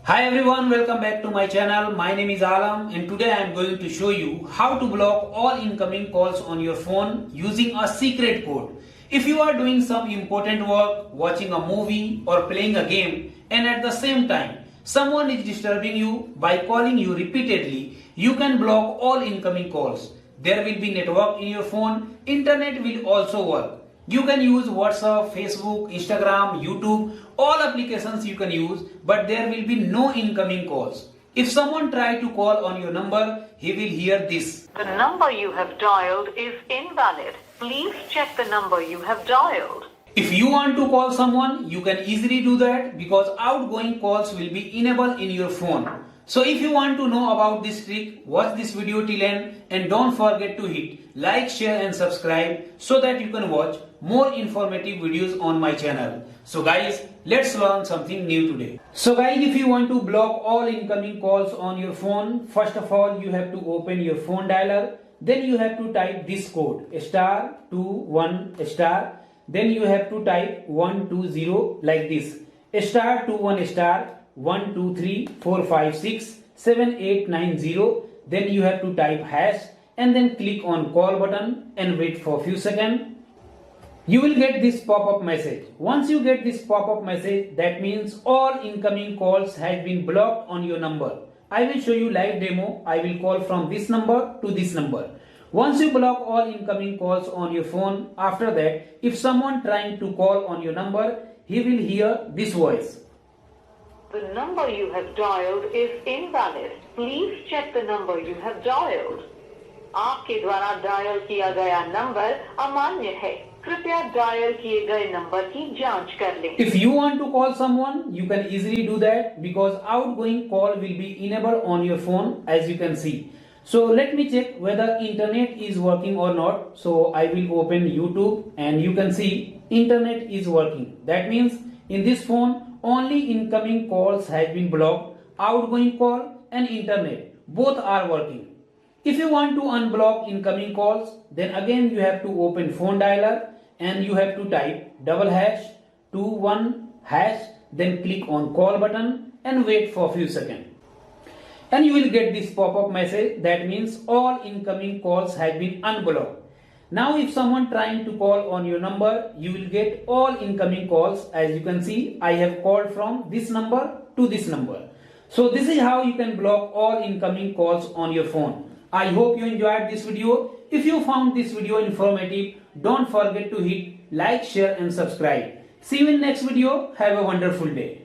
Hi everyone, welcome back to my channel. My name is Alam and today I am going to show you how to block all incoming calls on your phone using a secret code. If you are doing some important work, watching a movie or playing a game and at the same time someone is disturbing you by calling you repeatedly, you can block all incoming calls. There will be network in your phone, internet will also work. You can use WhatsApp, Facebook, Instagram, YouTube, all applications you can use, but there will be no incoming calls. If someone try to call on your number, he will hear this. The number you have dialed is invalid. Please check the number you have dialed. If you want to call someone, you can easily do that because outgoing calls will be enabled in your phone. So if you want to know about this trick, watch this video till end and don't forget to hit like, share and subscribe so that you can watch more informative videos on my channel. So guys, let's learn something new today. So guys, if you want to block all incoming calls on your phone, first of all you have to open your phone dialer. Then you have to type this code *21*. Then you have to type 120 like this *21*123456789. Then you have to type hash and then click on call button and wait for few seconds. You will get this pop-up message. Once you get this pop-up message, that means all incoming calls have been blocked on your number. I will show you live demo. I will call from this number to this number. Once you block all incoming calls on your phone, after that, if someone trying to call on your number, he will hear this voice. The number you have dialed is invalid. Please check the number you have dialed. आपके द्वारा dial किया गया number अमान्य है. कृपया dial किए गए number की जांच कर लें. If you want to call someone, you can easily do that because outgoing call will be enabled on your phone as you can see. So let me check whether internet is working or not. So I will open YouTube and you can see internet is working. That means in this phone only incoming calls have been blocked, outgoing call and internet both are working. If you want to unblock incoming calls, then again you have to open phone dialer and you have to type #21#, then click on call button and wait for few seconds. And you will get this pop-up message. That means all incoming calls have been unblocked. Now if someone trying to call on your number, you will get all incoming calls. As you can see, I have called from this number to this number. So this is how you can block all incoming calls on your phone. I hope you enjoyed this video. If you found this video informative, don't forget to hit like, share and subscribe. See you in next video. Have a wonderful day.